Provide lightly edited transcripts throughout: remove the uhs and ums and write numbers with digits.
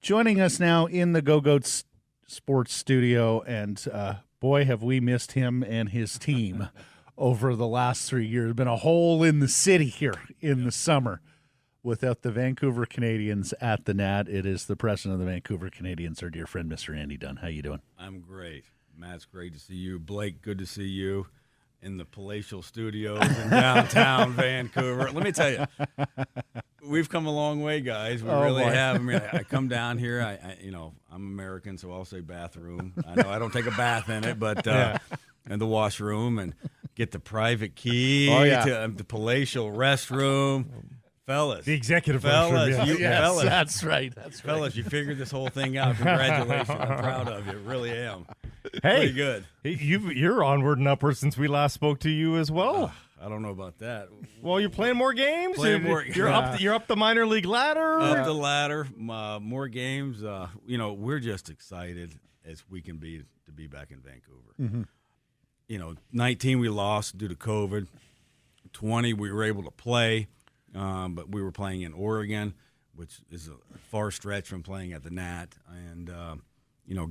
Joining us now in the Go-Goats Sports Studio, and boy, have we missed him and his team over the last 3 years. There's been a hole in the city here in the summer without the Vancouver Canadians at the Nat. It is the president of the Vancouver Canadians, our dear friend, Mr. Andy Dunn. How you doing? I'm great. Matt, it's great to see you. Blake, good to see you in the palatial studios in downtown Vancouver. Let me tell you, we've come a long way, guys. We really have. I mean, I come down here. I'm American, so I'll say bathroom. I know I don't take a bath in it, but in the washroom and get the private key to the palatial restroom. Fellas. The executive fellas, restroom, fellas. That's right. Fellas, you figured this whole thing out. Congratulations. I'm proud of you. Really am. Hey, pretty good. You're onward and upward since we last spoke to you as well. I don't know about that. Well, you're playing more games. You're up the minor league ladder. Up the ladder, more games. We're just excited as we can be to be back in Vancouver. Mm-hmm. 19 we lost due to COVID. 20 we were able to play, but we were playing in Oregon, which is a far stretch from playing at the Nat, and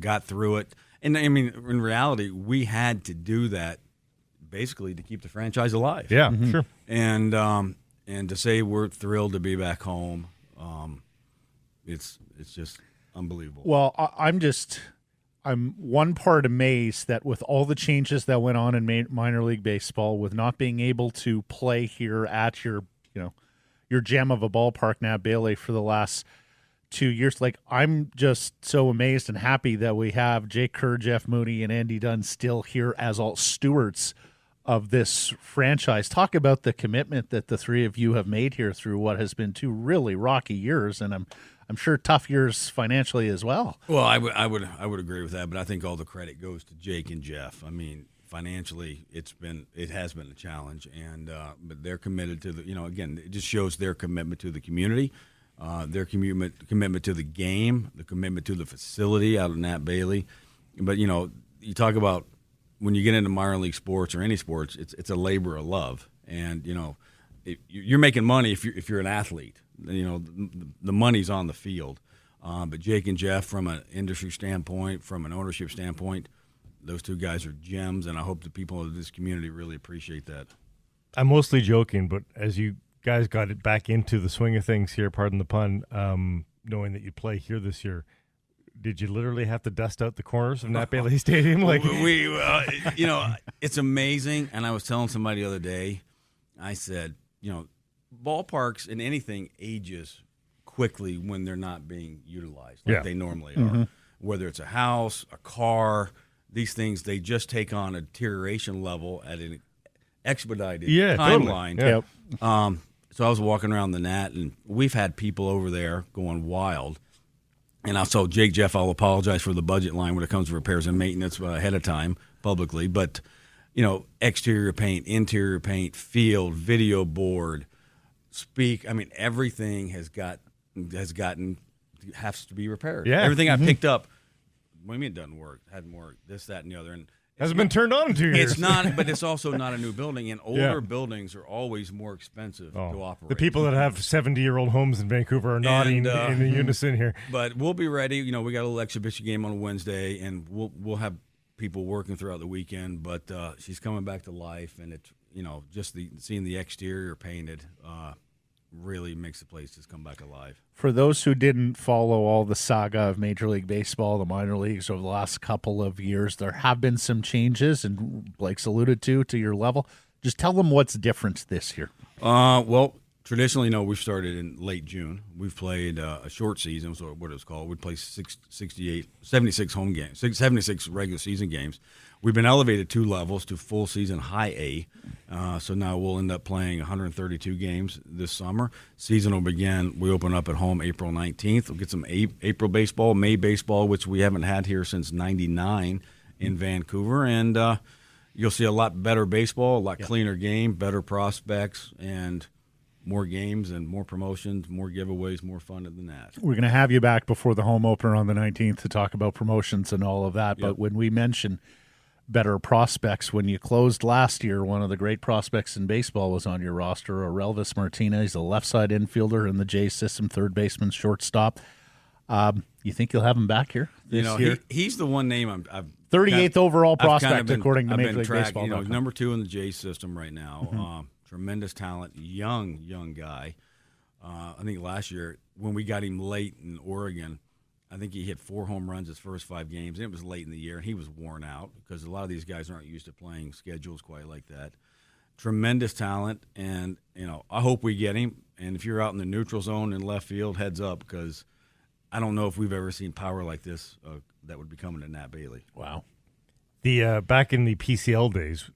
got through it. And I mean, in reality, we had to do that basically to keep the franchise alive. Yeah, sure. And to say we're thrilled to be back home, it's just unbelievable. Well, I'm one part amazed that with all the changes that went on in minor league baseball, with not being able to play here at your gem of a ballpark, Nat Bailey, for the last 2 years. Like, I'm just so amazed and happy that we have Jake Kerr, Jeff Mooney, and Andy Dunn still here as all stewards of this franchise. Talk about the commitment that the three of you have made here through what has been 2 really rocky years, and I'm sure tough years financially as well. Well, I would agree with that, but I think all the credit goes to Jake and Jeff. I mean, financially, it has been a challenge, and but they're committed to the. Again, it just shows their commitment to the community. Their commitment to the game, the commitment to the facility out of Nat Bailey. But, you talk about when you get into minor league sports or any sports, it's a labor of love. And, you're making money if you're an athlete. The money's on the field. But Jake and Jeff, from an industry standpoint, from an ownership standpoint, those two guys are gems, and I hope the people of this community really appreciate that. I'm mostly joking, but as you guys got it back into the swing of things here, pardon the pun, knowing that you play here this year, did you literally have to dust out the corners of Nat Bailey Stadium? It's amazing. And I was telling somebody the other day, I said, ballparks and anything ages quickly when they're not being utilized like they normally are. Whether it's a house, a car, these things, they just take on a deterioration level at an expedited timeline. Totally. Yep. So I was walking around the Nat, and we've had people over there going wild. And I told Jake, Jeff, I'll apologize for the budget line when it comes to repairs and maintenance ahead of time publicly. But, exterior paint, interior paint, field, video board, everything has to be repaired. Yeah. Everything I picked up, what do you mean it doesn't work? It hadn't worked, this, that, and the other. And hasn't been turned on in 2 years. It's not, but it's also not a new building, and older buildings are always more expensive to operate. The people that have 70-year-old homes in Vancouver are nodding in the unison here. But we'll be ready. We got a little exhibition game on Wednesday, and we'll have people working throughout the weekend. But she's coming back to life, and it's just seeing the exterior painted really makes the place just come back alive. For those who didn't follow all the saga of Major League Baseball, the minor leagues over the last couple of years, there have been some changes, and Blake's alluded to your level. Just tell them what's different this year. Well, traditionally, we've started in late June. We've played a short season, so what it was called. We'd play 76 home games, 76 regular season games. We've been elevated 2 levels to full season high A. So now we'll end up playing 132 games this summer. Season will begin. We open up at home April 19th. We'll get some April baseball, May baseball, which we haven't had here since '99 in Vancouver. And you'll see a lot better baseball, a lot cleaner game, better prospects, and more games and more promotions, more giveaways, more fun than that. We're going to have you back before the home opener on the 19th to talk about promotions and all of that. But when we mention better prospects, when you closed last year, one of the great prospects in baseball was on your roster, Aurelvis Martinez, a left side infielder in the Jays system, third baseman, shortstop. You think you'll have him back here this year? He's the one name I've 38th overall prospect, according to I've Major been League tracking, Baseball. number 2 in the Jays system right now. Tremendous talent, young guy. I think last year when we got him late in Oregon, I think he hit 4 home runs his first 5 games. And it was late in the year, and he was worn out because a lot of these guys aren't used to playing schedules quite like that. Tremendous talent, and I hope we get him. And if you're out in the neutral zone in left field, heads up, because I don't know if we've ever seen power like this that would be coming to Nat Bailey. Wow. The back in the PCL days,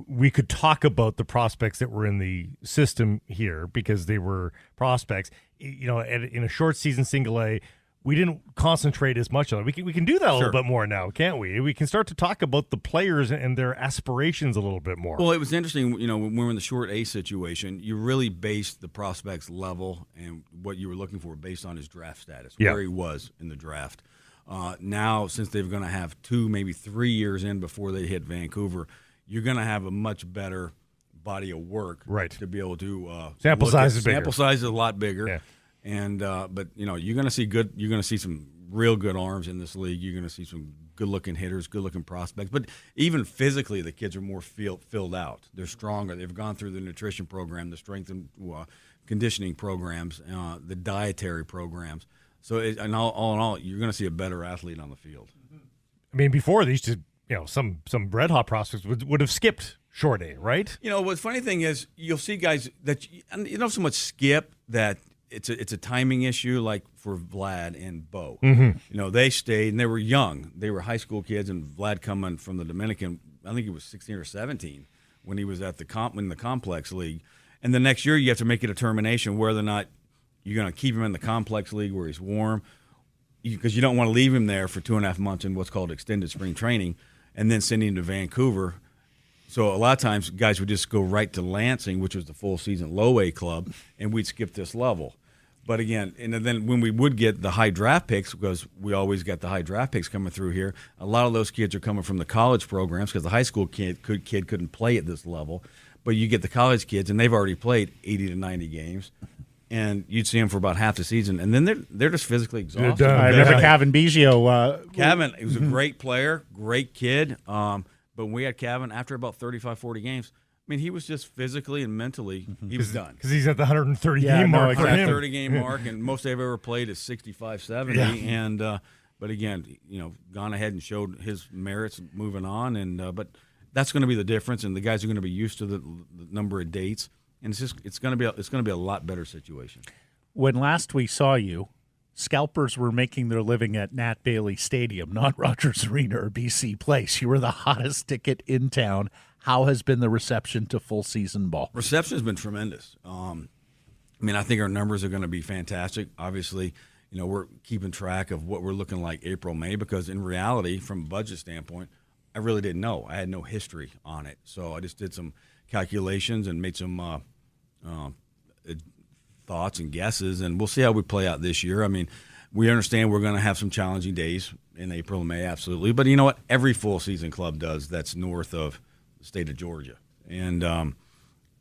we could talk about the prospects that were in the system here because they were prospects. In a short season single A, we didn't concentrate as much on it. We can do that a little bit more now, can't we? We can start to talk about the players and their aspirations a little bit more. Well, it was interesting, when we were in the short A situation, you really based the prospect's level and what you were looking for based on his draft status, where he was in the draft. Now, since they're going to have 2, maybe 3 years in before they hit Vancouver, you're going to have a much better body of work to be able to sample size is bigger. Sample size is a lot bigger. Yeah. And but you're going to see You're going to see some real good arms in this league. You're going to see some good-looking hitters, good-looking prospects. But even physically, the kids are more filled out. They're stronger. They've gone through the nutrition program, the strength and conditioning programs, the dietary programs. So, and all in all, you're going to see a better athlete on the field. I mean, before they used to, some red hot prospects would have skipped short A, right? What's funny thing is you'll see guys that so much skip that. It's a timing issue, like for Vlad and Bo. They stayed, and they were young. They were high school kids, and Vlad coming from the Dominican, I think he was 16 or 17 when he was at in the complex league. And the next year you have to make a determination whether or not you're going to keep him in the complex league where he's warm, because you don't want to leave him there for 2.5 months in what's called extended spring training and then send him to Vancouver. So a lot of times guys would just go right to Lansing, which was the full season low A club, and we'd skip this level. But again, and then when we would get the high draft picks, because we always got the high draft picks coming through here, a lot of those kids are coming from the college programs because the high school kid couldn't play at this level. But you get the college kids, and they've already played 80 to 90 games, and you'd see them for about half the season, and then they're just physically exhausted. I remember Kevin Biggio. Kevin, he was a great player, great kid. But when we had Kevin, after about 35, 40 games, I mean, he was just physically and mentally, he was done. Because he's at the 130 game mark. Exactly. 130 game mark, and most they've ever played is 65, 70. Yeah. And but again, gone ahead and showed his merits moving on. And but that's going to be the difference, and the guys are going to be used to the number of dates, and it's going to be a lot better situation. When last we saw you, scalpers were making their living at Nat Bailey Stadium, not Rogers Arena or BC Place. You were the hottest ticket in town. How has been the reception to full season ball? Reception has been tremendous. I think our numbers are going to be fantastic. Obviously, we're keeping track of what we're looking like April, May, because in reality, from a budget standpoint, I really didn't know. I had no history on it. So I just did some calculations and made some thoughts and guesses, and we'll see how we play out this year. I mean, we understand we're going to have some challenging days in April and May, absolutely. But you know what? Every full season club does that's north of the state of Georgia. And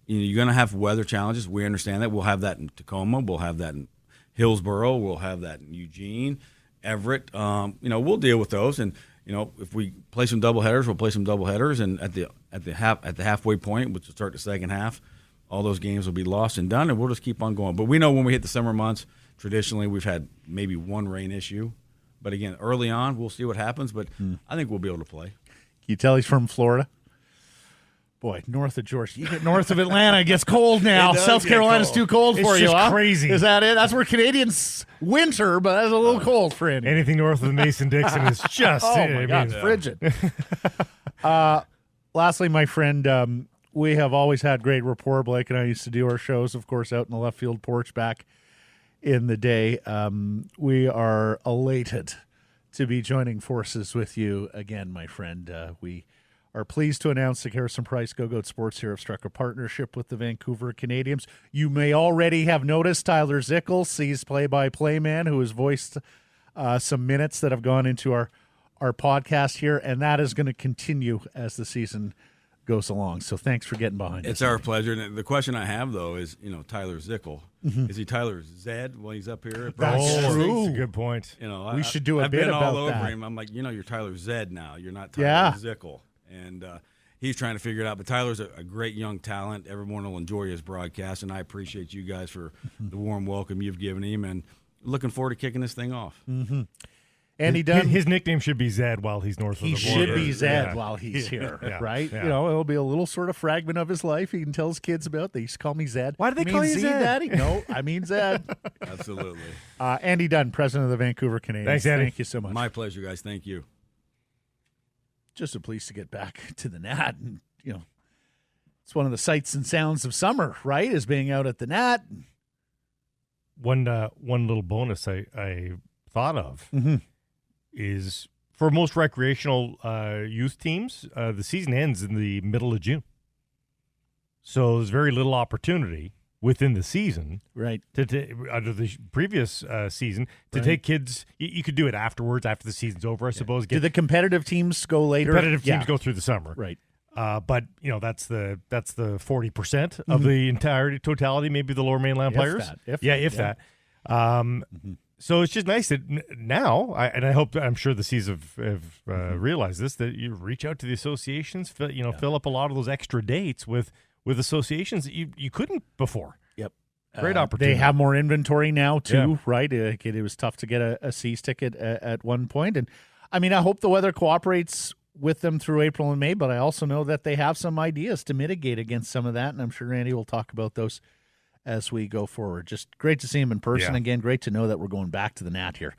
you're going to have weather challenges. We understand that. We'll have that in Tacoma. We'll have that in Hillsboro. We'll have that in Eugene, Everett. We'll deal with those. And if we play some doubleheaders, we'll play some doubleheaders. And at the halfway point, which will start the second half, all those games will be lost and done, and we'll just keep on going. But we know when we hit the summer months, traditionally we've had maybe one rain issue. But again, early on, we'll see what happens. But I think we'll be able to play. Can you tell he's from Florida? Boy, north of Georgia. You get north of Atlanta, it gets cold now. South Carolina's too cold for you, huh? Crazy. Is that it? That's where Canadians winter, but that's a little cold for Andy. Anything north of the Mason-Dixon is just my God, it's frigid. Lastly, my friend, we have always had great rapport. Blake and I used to do our shows, of course, out in the left field porch back in the day. We are elated to be joining forces with you again, my friend. We are pleased to announce the Sekeres and Price Go-Goat Sports here have struck a partnership with the Vancouver Canadians. You may already have noticed Tyler Zickel, C's play-by-play man, who has voiced some minutes that have gone into our podcast here, and that is going to continue as the season goes along. So thanks for getting behind us. It's our pleasure. And the question I have, though, is, Tyler Zickel. Is he Tyler Zed when he's up here? That's true. That's a good point. We should do a I've bit been all about over that. him. I'm like, you're Tyler Zed now. You're not Tyler Zickel. And he's trying to figure it out. But Tyler's a great young talent. Everyone will enjoy his broadcast, and I appreciate you guys for the warm welcome you've given him, and looking forward to kicking this thing off. Mm-hmm. Andy Dunn. His nickname should be Zed while he's north of the He border. should be Zed while he's here, right? Yeah. It'll be a little sort of fragment of his life he can tell his kids about. They used to call me Zed. Why do they call you Zed? Daddy? No, I mean Zed. Absolutely. Andy Dunn, president of the Vancouver Canadians. Thanks, Andy. Thank you so much. My pleasure, guys. Thank you. Just so pleased to get back to the Nat, and it's one of the sights and sounds of summer, right? Is being out at the Nat. One little bonus I thought of is for most recreational youth teams, the season ends in the middle of June. So there's very little opportunity within the season, right? Under the previous season, to take kids. You could do it afterwards, after the season's over, I suppose. Do the competitive teams go later? Competitive teams go through the summer, right? But that's the 40% of the entire totality. Maybe the Lower Mainland players, if that. So it's just nice that now, I'm sure the C's have realized this, that you reach out to the associations, fill up a lot of those extra dates with associations that you couldn't before. Yep. Great opportunity. They have more inventory now too, right? It was tough to get a C's ticket at one point. And I mean, I hope the weather cooperates with them through April and May, but I also know that they have some ideas to mitigate against some of that. And I'm sure Andy will talk about those as we go forward. Just great to see him in person again. Great to know that we're going back to the Nat here.